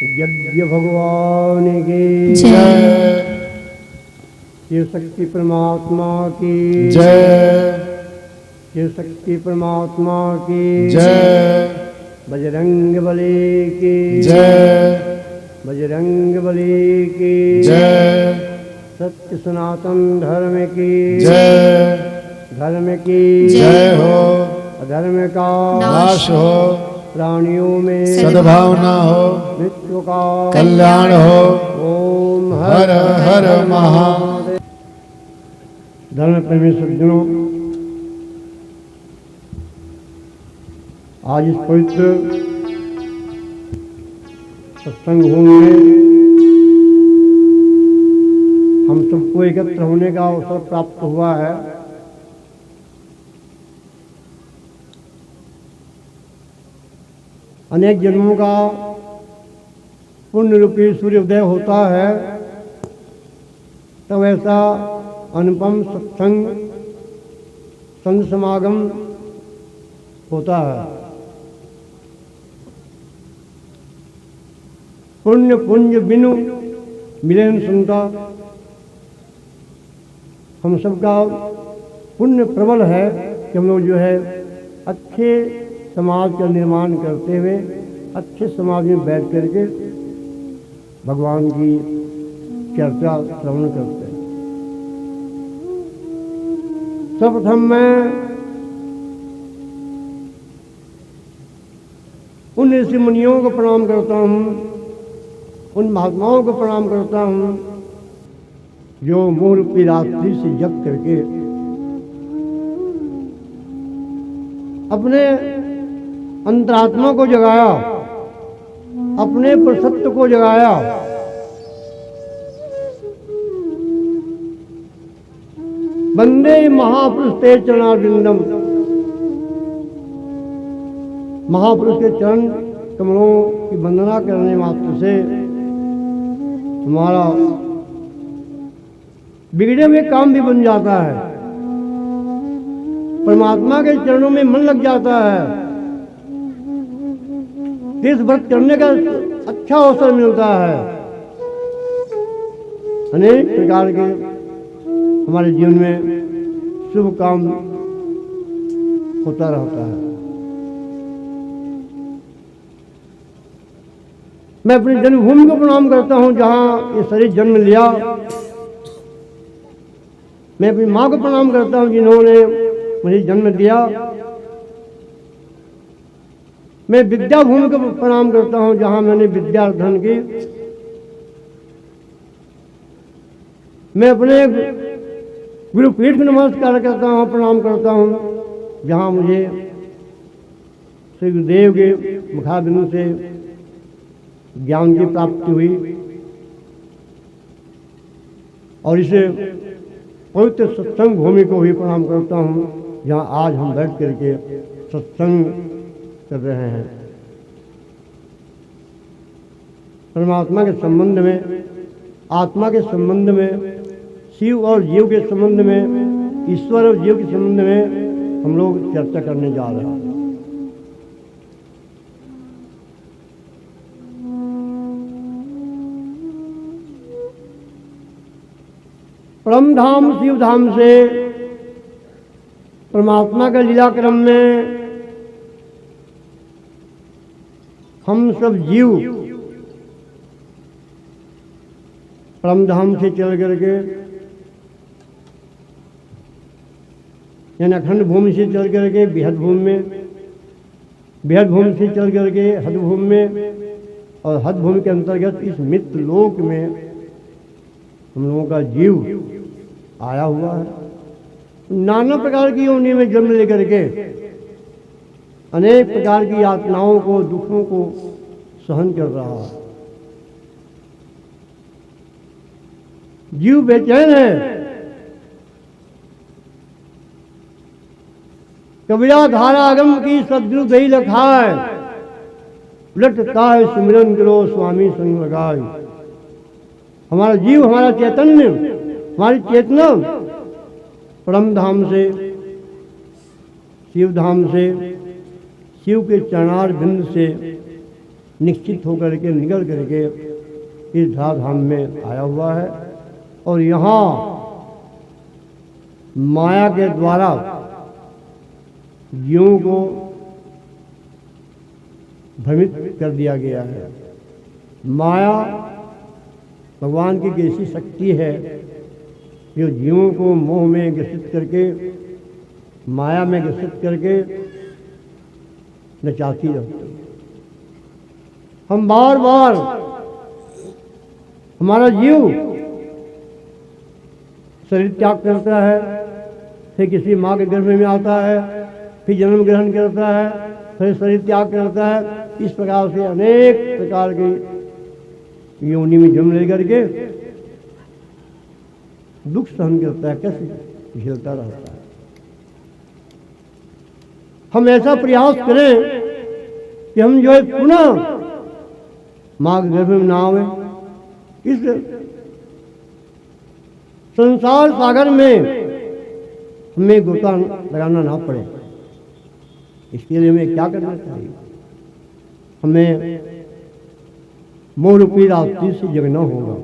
यज्ञ भगवान की जय। शिव शक्ति परमात्मा की जय। शिव शक्ति परमात्मा की जय। बजरंग बली की जय। बजरंग बली की जय। सत्य सनातन धर्म की जय। धर्म की जय हो। अधर्म का नाश हो। प्राणियों में सद्भावना हो। विश्व का कल्याण हो। ओम हर हर महादेव। धर्म प्रेमी सज्जनों, आज इस पवित्र सत्संग भूमि में हम सबको एकत्र होने का अवसर प्राप्त हुआ है। अनेक जन्मों का पुण्य रूपी सूर्योदय होता है, तब ऐसा अनुपम सत्संग संत समागम होता है। पुण्य पुंज बिनु मिलन सुनता। हम सबका पुण्य प्रबल है कि हम लोग जो है अच्छे समाज का निर्माण करते हुए अच्छे समाज में बैठ करके भगवान की चर्चा श्रवण करते हैं। सर्वप्रथम मैं उन ऋषि मुनियों को प्रणाम करता हूँ, उन महात्माओं को प्रणाम करता हूँ जो मोह रूपी रात्रि से जग करके अपने अंतरात्मा को जगाया, अपने प्रसत्व को जगाया। वंदे महापुरुष ते चरणारविंदम। महापुरुष के चरण कमलों की वंदना करने मात्र से हमारा बिगड़े हुए काम भी बन जाता है, परमात्मा के चरणों में मन लग जाता है, तीर्थ व्रत करने का अच्छा अवसर मिलता है। अनेक प्रकार के हमारे जीवन में शुभ काम होता रहता है। मैं अपनी जन्मभूमि को प्रणाम करता हूँ जहाँ ये शरीर जन्म लिया। मैं अपनी माँ को प्रणाम करता हूँ जिन्होंने मुझे जन्म दिया। मैं विद्या भूमि को प्रणाम करता हूँ जहाँ मैंने विद्या अध्ययन की। मैं अपने गुरुपीठ को नमस्कार करता हूँ, प्रणाम करता हूँ जहाँ मुझे श्री गुरुदेव के मुखारबिंदु से ज्ञान की प्राप्ति हुई। और इसे पवित्र सत्संग भूमि को भी प्रणाम करता हूँ जहाँ आज हम बैठ करके सत्संग कर रहे हैं। परमात्मा के संबंध में, आत्मा के संबंध में, शिव और जीव के संबंध में, ईश्वर और जीव के संबंध में हम लोग चर्चा करने जा रहे हैं। परम धाम शिव धाम से परमात्मा का लीला क्रम में हम सब जीव परम धाम से चल करके यानी अखंड भूमि से चल करके बेहद भूमि में, बेहद भूमि से चल करके हद भूमि में, और हद भूमि के अंतर्गत इस मित्र लोक में हम लोगों का जीव आया हुआ है। नाना प्रकार की योनि में जन्म लेकर के अनेक प्रकार की यातनाओं को, दुखों को सहन कर रहा है। जीव बेचैन है। कबीरा धारागम की सद्गुरु दही लखाए, लटता है सिमरन करो स्वामी संग लगाए। हमारा जीव, हमारा चैतन्य, हमारी चेतना परम धाम से, शिव धाम से, शिव के चरणार बिंद से निश्चित होकर के निकल करके इस धराधाम में आया हुआ है और यहाँ माया के द्वारा जीवों को भ्रमित कर दिया गया है। माया भगवान की एक ऐसी शक्ति है जो जीवों को मोह में ग्रसित करके, माया में ग्रसित करके नचाती रहती है। हम बार बार हमारा जीव शरीर त्याग करता है, फिर किसी माँ के गर्भ में आता है, फिर जन्म ग्रहण करता है, फिर शरीर त्याग करता है। इस प्रकार से अनेक प्रकार की योनि में जन्म लेकर के दुख सहन करता है, कैसे झेलता रहता है। हम ऐसा प्रयास करें कि हम जो है पुनः माँ के गर्भ में ना आवे, इस संसार सागर में हमें गोता लगाना ना पड़े। इसके लिए हमें क्या करना चाहिए? हमें मोह रूपी रात्रि से जगना होगा।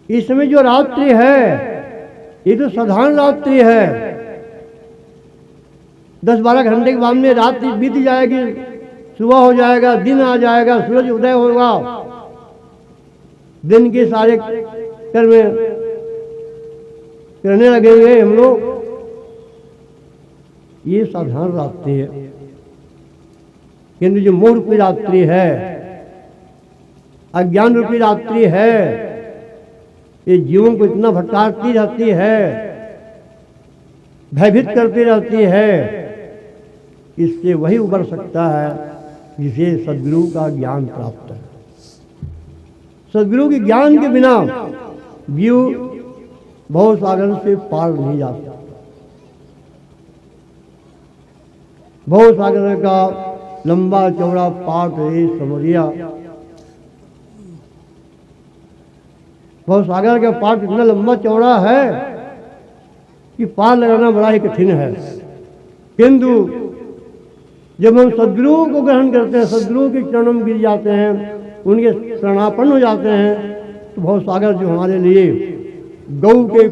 इस समय जो रात्रि है ये तो साधारण रात्रि है। 10-12 घंटे के बाद में रात्रि बीत जाएगी, सुबह हो जाएगा, दिन आ जाएगा, सूरज उदय होगा, दिन के सारे कर्म करने लगेंगे हम लोग। ये साधारण रात्रि है, किंतु जो मोह रूपी रात्रि है, अज्ञान रूपी रात्रि है, ये जीवों को इतना भटकाती रहती है, भयभीत करती रहती है। इससे वही उबर सकता है जिसे सद्गुरु का ज्ञान प्राप्त है। सद्गुरु के ज्ञान के बिना जीव भव सागर से पार नहीं जा सकता। भव सागर का लंबा चौड़ा पाट है समरिया। भव सागर का पाट इतना लंबा चौड़ा है कि पार लगाना बड़ा ही कठिन है। किंतु जब हम सद्गुरु को ग्रहण करते हैं, सद्गुरु के चरणों में गिर जाते हैं, उनके शरणापन्न हो जाते हैं, तो भव सागर जो हमारे लिए गौ के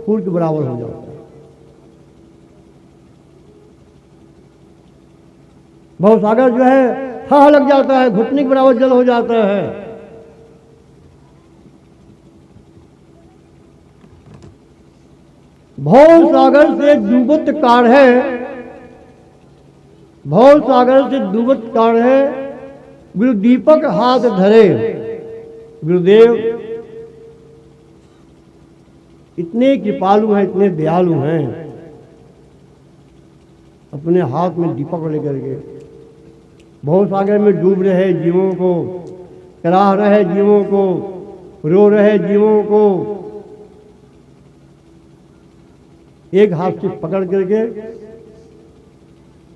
फूल के बराबर हो जाता है। भव सागर जो है थाह लग जाता है, घुटने के बराबर जल हो जाता है। भव सागर से डूबत कार है, भव सागर से डूबत कार है, गुरु दीपक हाथ धरे। गुरुदेव इतने कृपालु हैं, इतने दयालु हैं, अपने हाथ में दीपक लेकर के भव सागर में डूब रहे जीवों को, कराह रहे जीवों को, रो रहे जीवों को एक हाथ से पकड़ करके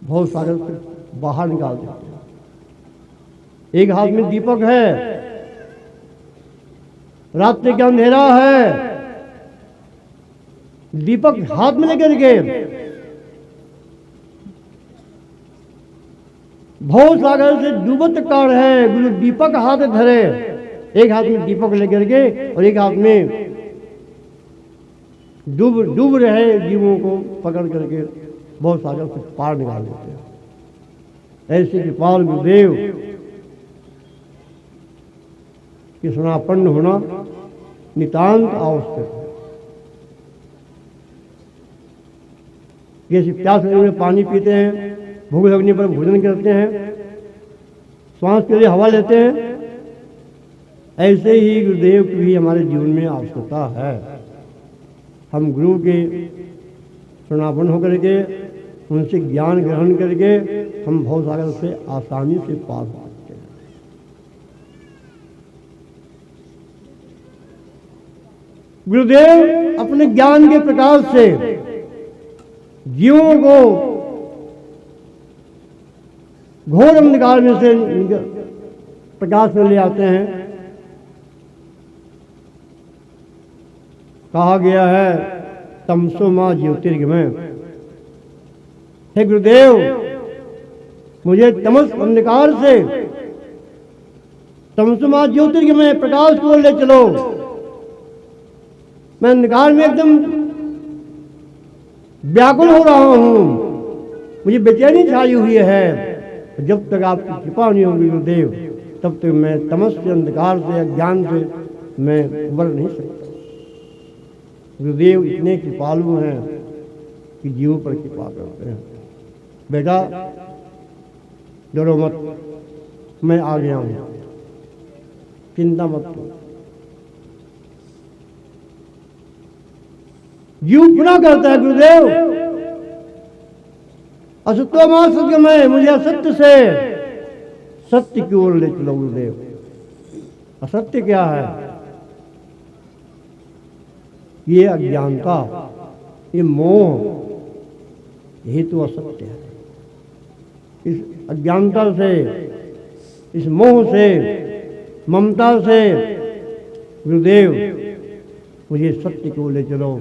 भव सागर से बाहर निकाल देते हैं। एक हाथ में दीपक है, रात्रि का अंधेरा है, दीपक हाथ में लेकर के भव सागर से डूबत कार है, गुरु दीपक हाथ धरे। एक हाथ में दीपक लेकर के और एक हाथ में डूब रहे जीवों को पकड़ करके भव सागर से पार निकाल देते हैं। ऐसे कृपाल गुरुदेव कि शरणापन्न होना नितांत आवश्यक है। जैसे प्यास लगने में पानी पीते हैं, भूख लगने पर भोजन करते हैं, श्वास के लिए हवा लेते हैं, ऐसे ही गुरुदेव की भी हमारे जीवन में आवश्यकता है। हम गुरु के शरणापन्न होकर के उनसे ज्ञान ग्रहण करके हम भव सागर से आसानी से पार हो सकते हैं। गुरुदेव अपने ज्ञान के प्रकाश से जीवों को घोर अंधकार में से प्रकाश में ले आते हैं। कहा गया है तमसो मां ज्योतिर्गमय। हे गुरुदेव, मुझे तमस अंधकार से तमसमा ज्योतिर्गमय प्रकाश को ले चलो। मैं अंधकार में एकदम व्याकुल हो रहा हूं, मुझे बेचैनी छाई हुई है। जब तक आपकी कृपा नहीं होगी गुरुदेव, तब तक मैं तमस से, अंधकार से, अज्ञान से मैं उबर नहीं सकता। गुरुदेव इतने कृपालु हैं कि जीवों पर कृपा करते हैं। बेटा डरो मत, मैं आ गया हूं, चिंता मत करो। जीव पुनः करता है गुरुदेव, असत्वमा सत्यमय, मुझे असत्य से सत्य की ओर ले चलो गुरुदेव। असत्य क्या है? ये अज्ञानता, ये मोह, यही तो असत्य है। इस अज्ञानता से, इस मोह से, ममता से गुरुदेव मुझे सत्य को ले चलो।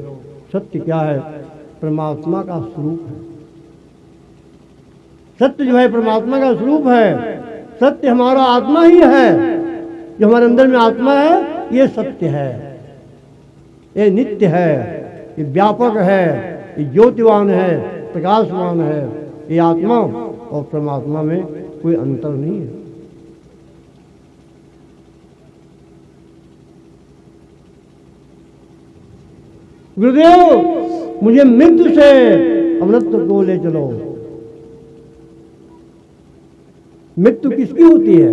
सत्य क्या है? परमात्मा का स्वरूप है। सत्य जो है परमात्मा का स्वरूप है। सत्य हमारा आत्मा ही है। जो हमारे अंदर में आत्मा है, ये सत्य है, ये नित्य है, ये व्यापक है, ये ज्योतिवान है, प्रकाशवान है। ये आत्मा और परमात्मा में कोई अंतर नहीं है। गुरुदेव मुझे मृत्यु से अमृत को ले चलो। मृत्यु किसकी होती है?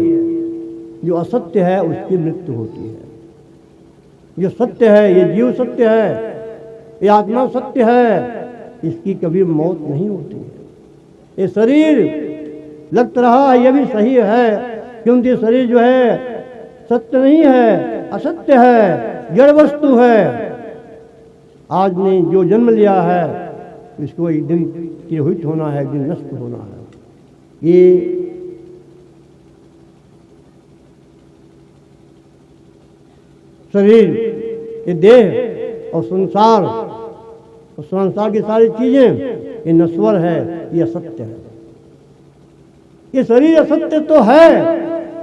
जो असत्य है उसकी मृत्यु होती है। जो सत्य है, ये जीव सत्य है, ये आत्मा सत्य है, इसकी कभी मौत नहीं होती है। ये शरीर लग रहा है, ये भी सही है, क्योंकि शरीर जो है सत्य नहीं है, असत्य है, जड़ वस्तु है। आज ने जो जन्म लिया है इसको एक दिन तिरोहित होना है, एक दिन नष्ट होना है। ये शरीर, ये देह और संसार और संसार की सारी चीजें, ये नश्वर है, ये असत्य है। ये शरीर असत्य तो है,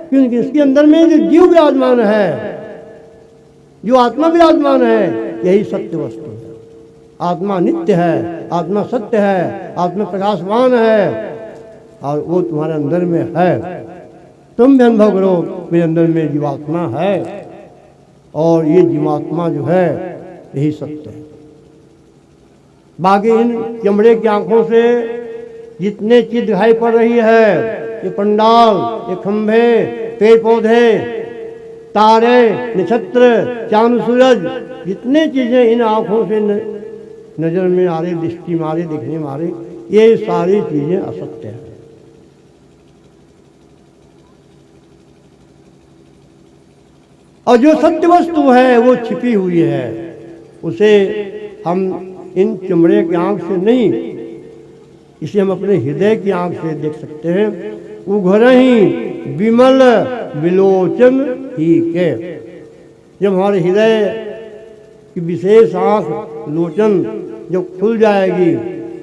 क्योंकि इसके अंदर में जो जीव विराजमान है, जो आत्मा विराजमान है, यही सत्य वस्तु है। आत्मा नित्य है, आत्मा सत्य है, आत्मा प्रकाशवान है, और वो तुम्हारे अंदर में है। तुम भी अनुभव करो, मेरे अंदर में जीवात्मा है, और ये जीवात्मा जो है यही सत्य है। बाकी इन चमड़े की आंखों से जितने चीज दिखाई पड़ रही है, ये पंडाल, ये खंभे, पेड़ पौधे, तारे, नक्षत्र, चांद सूरज, जितने चीजें इन आंखों से नजर में आ रही, दृष्टि में आ रही, दिखने में आ रही, ये सारी चीजें असत्य है। और जो सत्य वस्तु है वो छिपी हुई है, उसे हम इन चमड़े की आंख से नहीं, इसे हम अपने हृदय की आंख से देख सकते हैं। उघरहि विमल विलोचन ही के, जब हमारे हृदय की विशेष आंख, लोचन जब खुल जाएगी,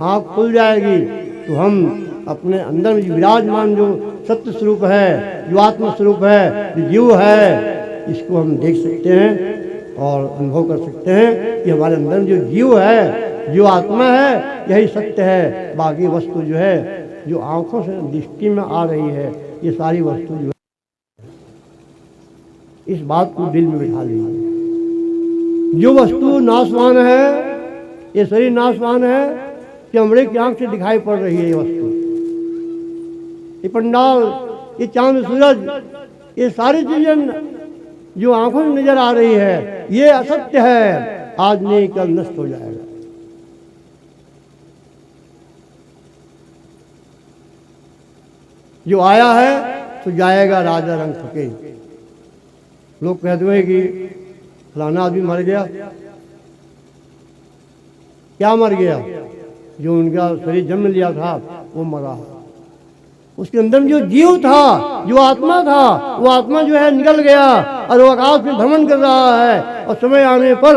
आंख खुल जाएगी, तो हम अपने अंदर में विराजमान जो सत्य स्वरूप है, जो आत्म स्वरूप है, जो जीव है, इसको हम देख सकते हैं और अनुभव कर सकते हैं कि हमारे अंदर जो जीव है, जो आत्मा है, यही सत्य है। बाकी वस्तु जो है, जो आंखों से दृष्टि में आ रही है, ये सारी वस्तु जो है, इस बात को दिल में बिठा लीजिए। जो वस्तु नाशवान है, ये शरीर नाशवान है, चमड़े की आंख से दिखाई पड़ रही है। ये वस्तु, ये पंडाल, ये चांद सूरज, ये सारी चीजें जो आंखों में नजर आ रही है, ये असत्य है। आज नहीं कल नष्ट हो जाएगा। जो आया है तो जाएगा, राजा रंग थके। लोग कहते हैं कि फलाना आदमी मर गया। क्या मर गया? जो उनका शरीर जन्म लिया था वो मरा। उसके अंदर जो जीव था, जो आत्मा था, वो आत्मा जो है निकल गया और वो आकाश में भ्रमण कर रहा है, और समय आने पर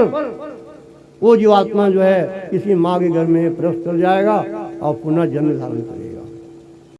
वो जीवात्मा जो है किसी माँ के घर में प्रवेश कर जाएगा और पुनः जन्म धारण करेगा।